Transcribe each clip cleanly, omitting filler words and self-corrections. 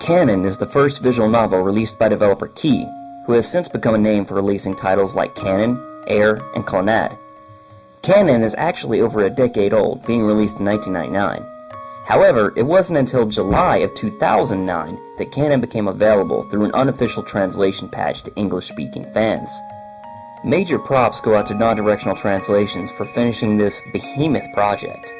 Kanon is the first visual novel released by developer Key, who has since become a name for releasing titles like Kanon, Air, and Clannad. Kanon is actually over a decade old, being released in 1999. However, it wasn't until July of 2009 that Kanon became available through an unofficial translation patch to English-speaking fans. Major props go out to Non-Directional Translations for finishing this behemoth project.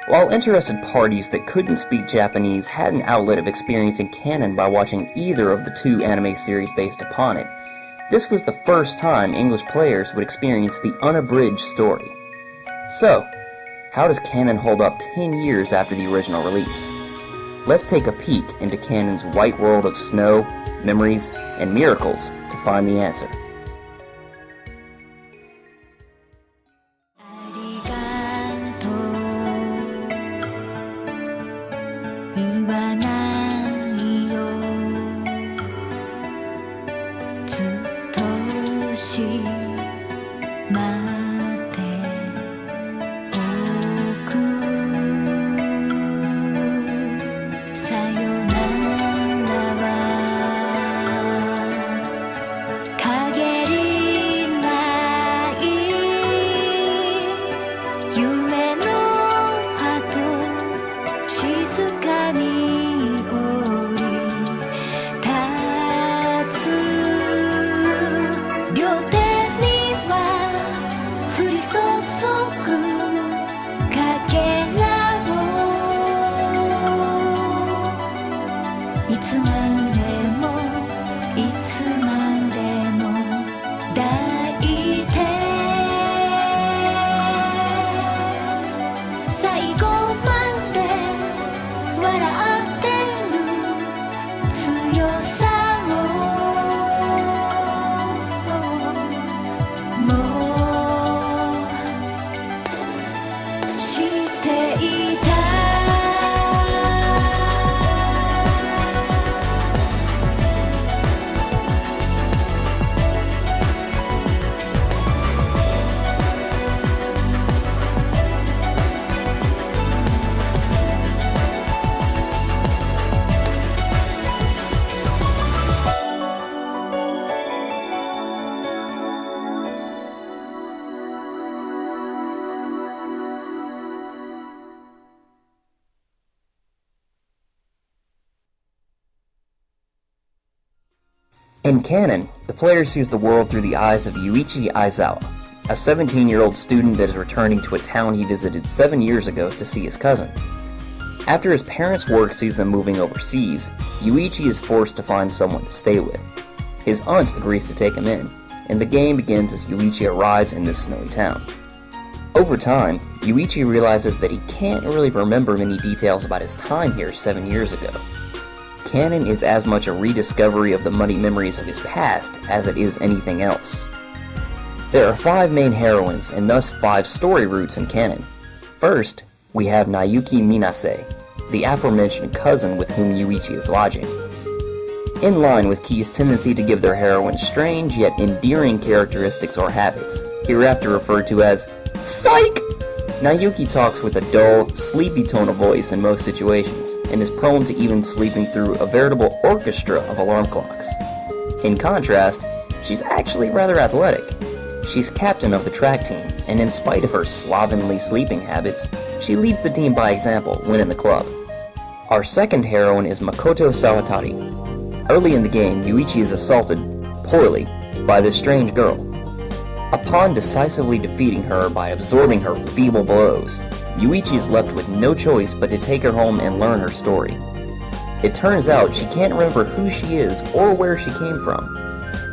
While interested parties that couldn't speak Japanese had an outlet of experiencing Kanon by watching either of the two anime series based upon it, this was the first time English players would experience the unabridged story. So, how does Kanon hold up 10 years after the original release? Let's take a peek into Kanon's white world of snow, memories, and miracles to find the answer. In Kanon, the player sees the world through the eyes of Yuichi Aizawa, a 17-year-old student that is returning to a town he visited 7 years ago to see his cousin. After his parents' work sees them moving overseas, Yuichi is forced to find someone to stay with. His aunt agrees to take him in, and the game begins as Yuichi arrives in this snowy town. Over time, Yuichi realizes that he can't really remember many details about his time here 7 years ago. Kanon is as much a rediscovery of the muddy memories of his past as it is anything else. There are 5 main heroines and thus 5 story routes in Kanon. First, we have Nayuki Minase, the aforementioned cousin with whom Yuichi is lodging. In line with Key's tendency to give their heroines strange yet endearing characteristics or habits, hereafter referred to as Psych! Nayuki talks with a dull, sleepy tone of voice in most situations, and is prone to even sleeping through a veritable orchestra of alarm clocks. In contrast, she's actually rather athletic. She's captain of the track team, and in spite of her slovenly sleeping habits, she leads the team by example when in the club. Our second heroine is Makoto Sawatari. Early in the game, Yuichi is assaulted, poorly, by this strange girl. Upon decisively defeating her by absorbing her feeble blows, Yuichi is left with no choice but to take her home and learn her story. It turns out she can't remember who she is or where she came from.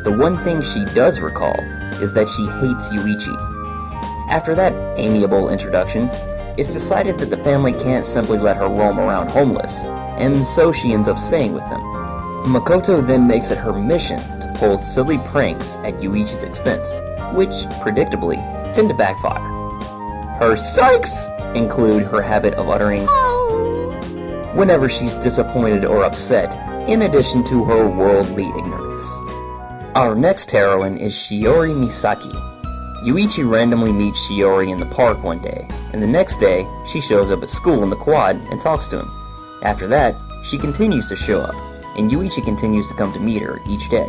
The one thing she does recall is that she hates Yuichi. After that amiable introduction, it's decided that the family can't simply let her roam around homeless, and so she ends up staying with them. Makoto then makes it her mission to pull silly pranks at Yuichi's expense, which, predictably, tend to backfire. Her psychs include her habit of uttering whenever she's disappointed or upset, in addition to her worldly ignorance. Our next heroine is Shiori Misaki. Yuichi randomly meets Shiori in the park one day, and the next day, she shows up at school in the quad and talks to him. After that, She continues to show up, and Yuichi continues to come to meet her each day.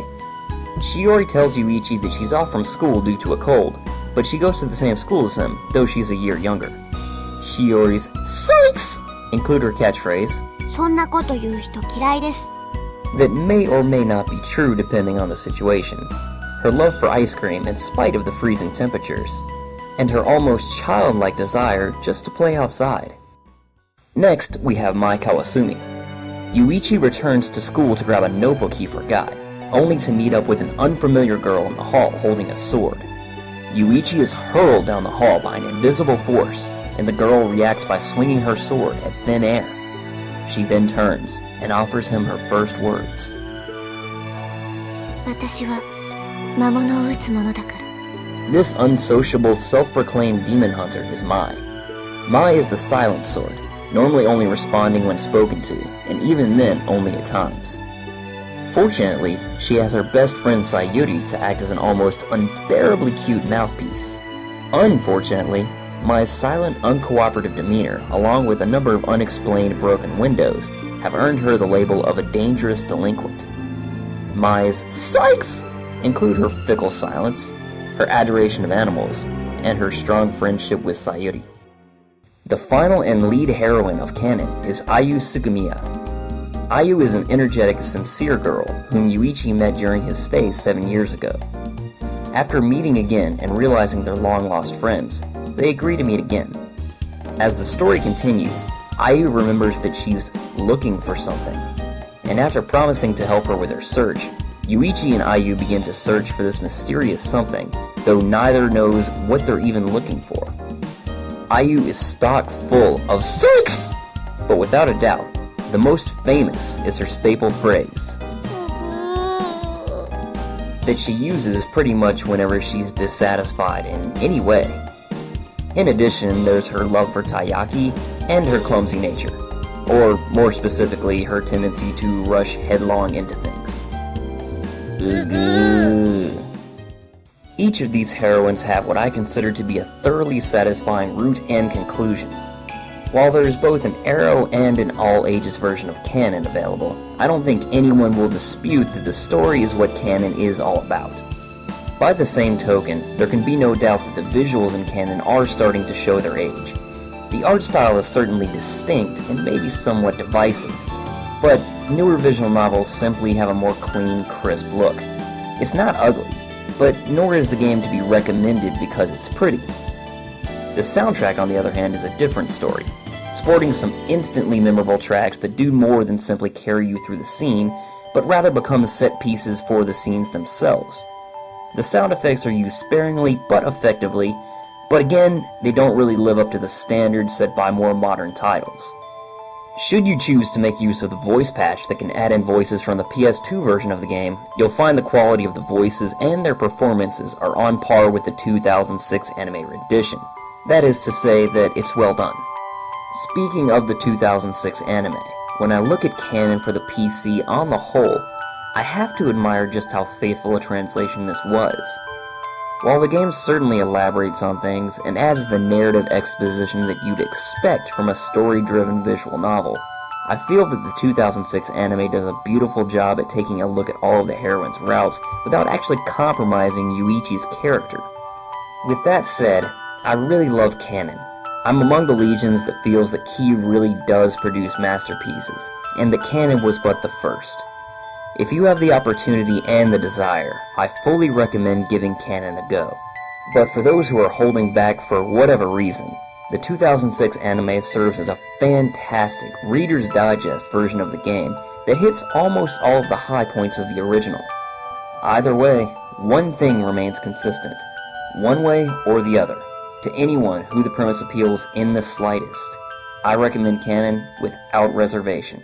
Shiori tells Yuichi that she's off from school due to a cold, but she goes to the same school as him, though she's a year younger. Shiori's "Sykes!" include her catchphrase, そんなこと言う人嫌いです that may or may not be true depending on the situation, her love for ice cream in spite of the freezing temperatures, and her almost childlike desire just to play outside. Next, we have Mai Kawasumi. Yuichi returns to school to grab a notebook he forgot, only to meet up with an unfamiliar girl in the hall holding a sword. Yuichi is hurled down the hall by an invisible force, and the girl reacts by swinging her sword at thin air. She then turns and offers him her first words. 私は魔物を撃つものだから This unsociable, self-proclaimed demon hunter is Mai. Mai is the silent sort, normally only responding when spoken to, and even then only at times. Fortunately, she has her best friend Sayuri to act as an almost unbearably cute mouthpiece. Unfortunately, Mai's silent, uncooperative demeanor, along with a number of unexplained broken windows, have earned her the label of a dangerous delinquent. Mai's "Sykes!" include her fickle silence, her adoration of animals, and her strong friendship with Sayuri. The final and lead heroine of Kanon is Ayu Tsukumiya. Ayu is an energetic, sincere girl whom Yuichi met during his stay 7 years ago. After meeting again and realizing they're long-lost friends, they agree to meet again. As the story continues, Ayu remembers that she's looking for something, and after promising to help her with her search, Yuichi and Ayu begin to search for this mysterious something, though neither knows what they're even looking for. Ayu is stock full of "Sykes!" But without a doubt, the most famous is her staple phrase that she uses pretty much whenever she's dissatisfied in any way. In addition, there's her love for taiyaki and her clumsy nature, or more specifically, her tendency to rush headlong into things. Each of these heroines have what I consider to be a thoroughly satisfying root and conclusion. While there is both an Arrow and an all-ages version of Kanon available, I don't think anyone will dispute that the story is what Kanon is all about. By the same token, there can be no doubt that the visuals in Kanon are starting to show their age. The art style is certainly distinct and maybe somewhat divisive, but newer visual novels simply have a more clean, crisp look. It's not ugly, but nor is the game to be recommended because it's pretty. The soundtrack, on the other hand, is a different story, sporting some instantly memorable tracks that do more than simply carry you through the scene, but rather become set pieces for the scenes themselves. The sound effects are used sparingly but effectively, but again, they don't really live up to the standards set by more modern titles. Should you choose to make use of the voice patch that can add in voices from the PS2 version of the game, you'll find the quality of the voices and their performances are on par with the 2006 anime rendition. That is to say that it's well done. Speaking of the 2006 anime, when I look at Kanon for the PC on the whole, I have to admire just how faithful a translation this was. While the game certainly elaborates on things and adds the narrative exposition that you'd expect from a story-driven visual novel, I feel that the 2006 anime does a beautiful job at taking a look at all of the heroine's routes without actually compromising Yuichi's character. With that said, I really love Kanon. I'm among the legions that feels that Key really does produce masterpieces, and that Kanon was but the first. If you have the opportunity and the desire, I fully recommend giving Kanon a go. But for those who are holding back for whatever reason, the 2006 anime serves as a fantastic Reader's Digest version of the game that hits almost all of the high points of the original. Either way, one thing remains consistent, one way or the other, to anyone who the premise appeals in the slightest. I recommend Kanon without reservation.